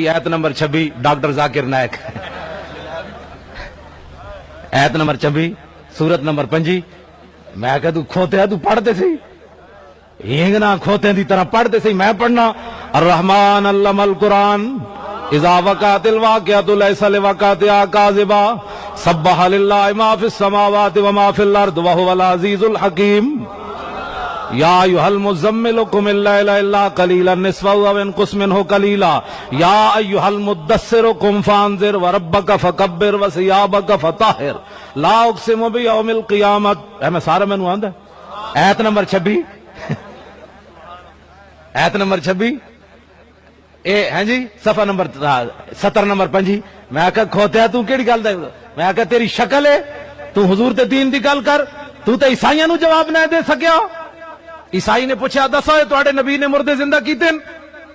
ایت number 26 doctor Zakir Naik ایت number 26 سورت نمبر 5 میں کہ تو کھوتے تو پڑھتے سی ہینگنا کھوتے دی طرح پڑھتے سی میں پڑھنا الرحمن علم القرآن اذا وقعت الواقعۃ لیس لوقعتها کاذبا سبح للہ ما فی السماوات وما فی الارض وهو العزیز الحکیم یا ایھا المزمل قم اللیل الا قلیلا نصفہ او انقص منہ قلیلا یا ایھا المدثر قم فانذر وربک فکبر وثیابک فطہر لا اقسم بیوم القیامت میں سارا مینوں آندا ایت نمبر 26 ایت نمبر 26 اے ہیں جی صفحہ نمبر 70 نمبر 5 میں کہ کھوتیا تو کیڑی گل دا میں کہ تیری شکل ہے تو حضور تے دین دی گل کر تو تے عیسائیاں نو جواب نہ دے سکیا عیسائی نے پوچھا دسو تواڈے نبی نے مردے زندہ کیتے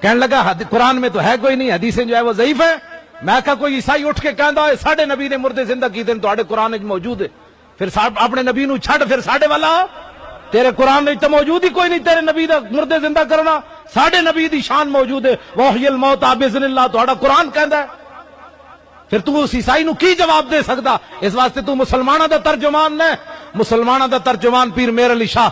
کہنے لگا قرآن میں تو ہے کوئی نہیں حدیثیں جو ہے وہ ضعیف ہے میں کہا کوئی عیسائی اٹھ کے کہندا ہے ساڈے نبی نے مردے زندہ کیتے تواڈے قرآن وچ موجود ہے پھر اپنے نبی نو چھڈ پھر ساڈے والا تیرے قرآن وچ تو موجود ہی کوئی نہیں تیرے نبی دا مردے زندہ کرنا ساڈے نبی دی شان موجود ہے وحی الموت باذن اللہ تہاڈا قرآن کہندا ہے پھر تو اس عیسائی نو کی جواب دے سکدا اس واسطے تو مسلماناں دا ترجمان نے مسلماناں دا ترجمان پیر میر علی شاہ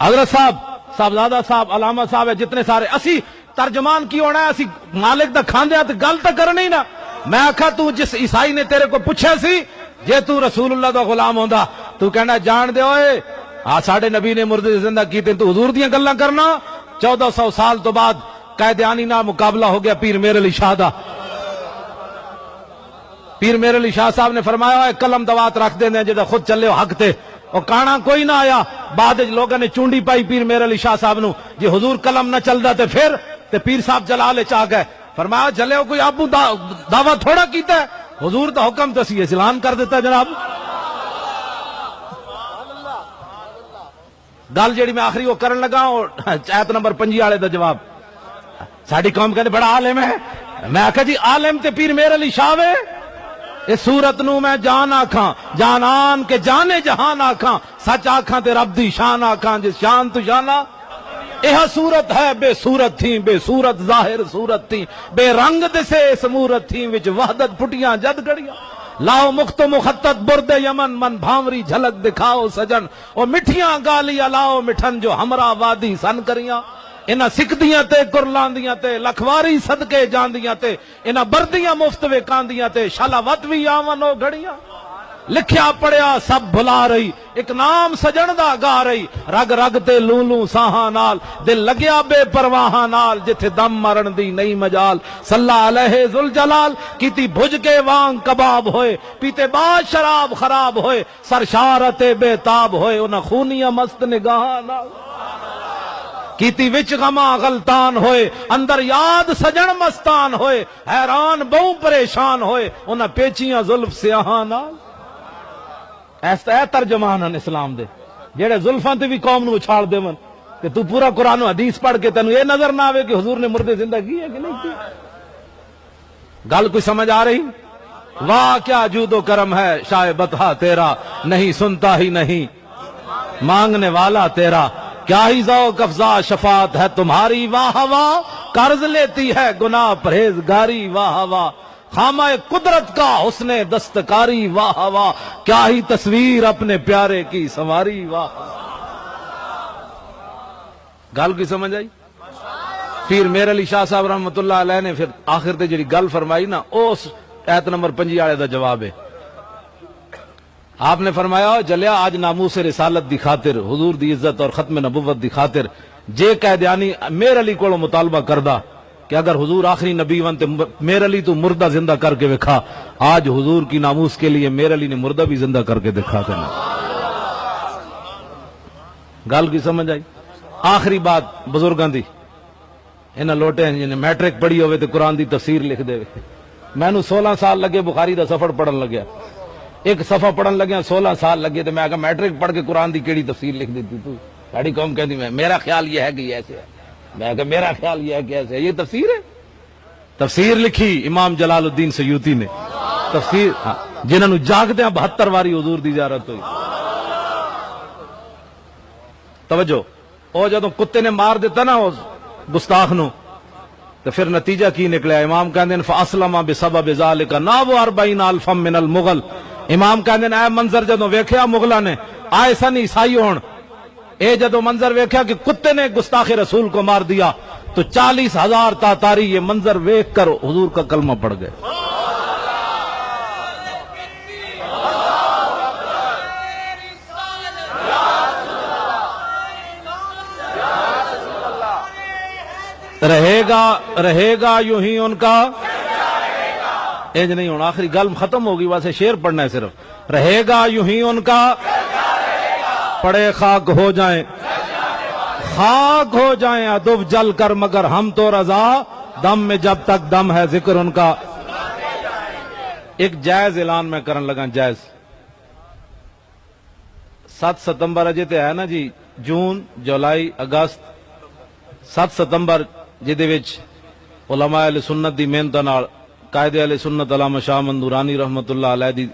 حضرت صاحب صاحبزادہ صاحب علامہ صاحب ہے جتنے سارے اسی ترجمان کی ہونا ہے اسی مالک دا کھاندے ہیں تو گل تو کرنی نا میں آکھا تو جس عیسائی نے تیرے کو پوچھا سی جے تو رسول اللہ دا غلام ہوندا تو کہنا جان دے ہوئے ساڈے نبی نے مردے زندہ کیتے تو حضور دیاں گلاں کرنا 1400 سال تو بعد قائدیانی نال مقابلہ ہو گیا پیر میر علی شاہ دا پیر میر علی شاہ صاحب نے فرمایا ہے قلم دوات رکھ دے جڑا خود چلے ہو حق تے اور کانا کوئی نہ آیا بعد لوگوں نے چونڈی پائی پیر میر علی شاہ صاحب نو جی حضور قلم نہ چلدا تے پھر تے پیر صاحب جلال چاہ گئے فرمایا جلے ہو کوئی آپ دعویٰ تھوڑا کیتا ہے حضور دا حکم تو سی اعلان کر دیتا جناب گل جیڑی میں آخری وہ کرن لگا اور ایت نمبر 5 والے دا جواب ساڈی قوم کہنے بڑا عالم ہے میں آکھا جی عالم تے پیر میر علی شاہ وے اس صورت نو میں جان آکھاں جانان کے جانے جہان آکھاں سچ آکھاں تے رب دی شان آکھاں جس شان تو جانا یہ صورت ہے بے صورت تھی بے صورت ظاہر صورت تھی بے رنگ دسے صورت تھی وچ وحدت پھٹیاں جد گڑیاں لاؤ مخت مخطط برد یمن من بھاوری جھلک دکھاؤ سجن اور مٹھیاں گالیاں لاؤ مٹھن جو ہمراہ وادی سن کریاں انہاں سکھدیاں تے کرلاندیاں تے لکھواری صدقے جاندیاں تے انہاں بردیاں مفت وکاندیاں تے شالاوت بھی آون او گھڑیاں لکھیا پڑھیا سب بھلا رہی ایک نام سجن دا گا رہی رگ رگ تے لولوں ساہاں نال دل لگیا بے پرواہاں نال جتھے دم مرن دی نہیں مجال صلی علیہ ذوالجلال کیتی بھج کے وانگ کباب ہوئے پیتے بعد شراب خراب ہوئے سرشارت بے تاب ہوئے انہاں خونیاں مست نگاہاں نال کیتی وچ غما غلطان ہوئے اندر یاد سجن مستان ہوئے حیران بہوں پریشان ہوئے انہاں پیچیاں زلف سیاہاں نال ایسا ہے ترجمان ہیں اسلام دے جیڑے زلفاں تے بھی قوم نو اچھاڑ دیون کہ تو پورا قرآن و حدیث پڑھ کے تینوں یہ نظر نہ آوے کہ حضور نے مردے زندہ کی ہے کہ نہیں کی گل کوئی سمجھ آ رہی واہ کیا جود و کرم ہے شاہ بطحہ تیرا نہیں سنتا ہی نہیں مانگنے والا تیرا کیا ہی ذوق افزا شفاعت ہے تمہاری واہ واہ قرض لیتی ہے گناہ پرہیزگاری واہ واہ خامہ قدرت کا حسن دستکاری واہ واہ کیا ہی تصویر اپنے پیارے کی سنواری واہ گل کی سمجھ آئی پیر میر علی شاہ صاحب رحمت اللہ علیہ نے پھر آخر تے جڑی گل فرمائی نا اس ایت نمبر 5 والے دا جواب ہے آپ نے فرمایا جلیا آج ناموس رسالت دی خاطر حضور دی عزت اور ختم نبوت دی خاطر جے قیدیانی میر علی کو مطالبہ کردہ کہ اگر حضور آخری نبی ون تے میر علی تو مردہ زندہ کر کے وکھا آج حضور کی ناموس کے لیے میر علی نے مردہ بھی زندہ کر کے دکھا دینا گل کی سمجھ آئی آخری بات بزرگاں دی انہاں لوٹے ہیں جنہیں میٹرک پڑھی ہوئے تے قرآن دی تفسیر لکھ دے میں نو 16 سال لگے بخاری دا سفر پڑھن لگیا ایک صفحہ پڑھن لگیا 16 سال لگے تے میں کہا میٹرک پڑھ کے قرآن دی کیڑی تفسیر لکھ دیتی تو ساڈی قوم کہندی میں میرا خیال یہ ہے کہ یہ ایسے ہے میں کہا میرا خیال یہ ہے کہ ایسے ہے یہ تفسیر ہے تفسیر لکھی امام جلال الدین سیوطی نے تفسیر جنہاں نو جاگدے 72 واری حضور دی زیارت ہوئی توجہ او جدوں کتے نے مار دیتا نا اس گستاخ نو تو پھر نتیجہ کی نکلیا؟ امام کہندے نے فاسلم بسبب ذالک ناب 40 الف من المغل. امام کہندے نے اے منظر جدوں ویکھیا مغلاں نے آئے سن عیسائی ہون، اے جدوں منظر ویکھیا کہ کتے نے گستاخ رسول کو مار دیا تو 40,000 تاتاری یہ منظر ویکھ کر حضور کا کلمہ پڑھ گئے. رہے گا یوں ہی ان کا انج نہیں ہونا. آخری گل ختم ہوگی، واسے شعر پڑھنا ہے صرف. رہے گا یوں ہی ان کا پڑے خاک ہو جائیں، خاک ہو جائیں ادب جل کر، مگر ہم تو رضا دم میں جب تک دم ہے ذکر ان کا. ایک جائز اعلان میں کرن لگا، جائز. 7 ستمبر اجے تے ہے نا جی، جون جولائی اگست 7 ستمبر جہدے وچ علماء اہل سنت دی محنت نال قائد اہل سنت علامہ شاہ مندورانی رحمت اللہ علیہ دی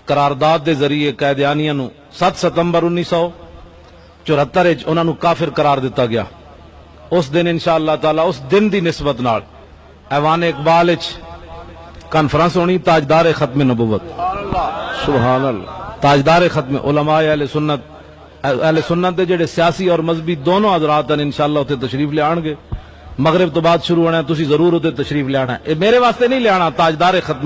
قرارداد دے ذریعے قیدیانیاں نو 7 ستمبر 1974 وچ انہاں نو کافر قرار دیتا گیا. اس دن انشاءاللہ تعالی اس دن دی نسبت نال ایوان اقبال وچ کانفرنس ہونی تاجدار ختم نبوت. سبحان اللہ. تاجدار ختم علماء اہل سنت دے جڑے سیاسی اور مذہبی دونوں حضرات ہیں انشاءاللہ اتنے تشریف لے آن گے. مغرب تو بعد شروع ہونا ہے، تسی ضرور اتنے تشریف لے آنا ہے. میرے واسطے نہیں لے آنا، تاجدار ختم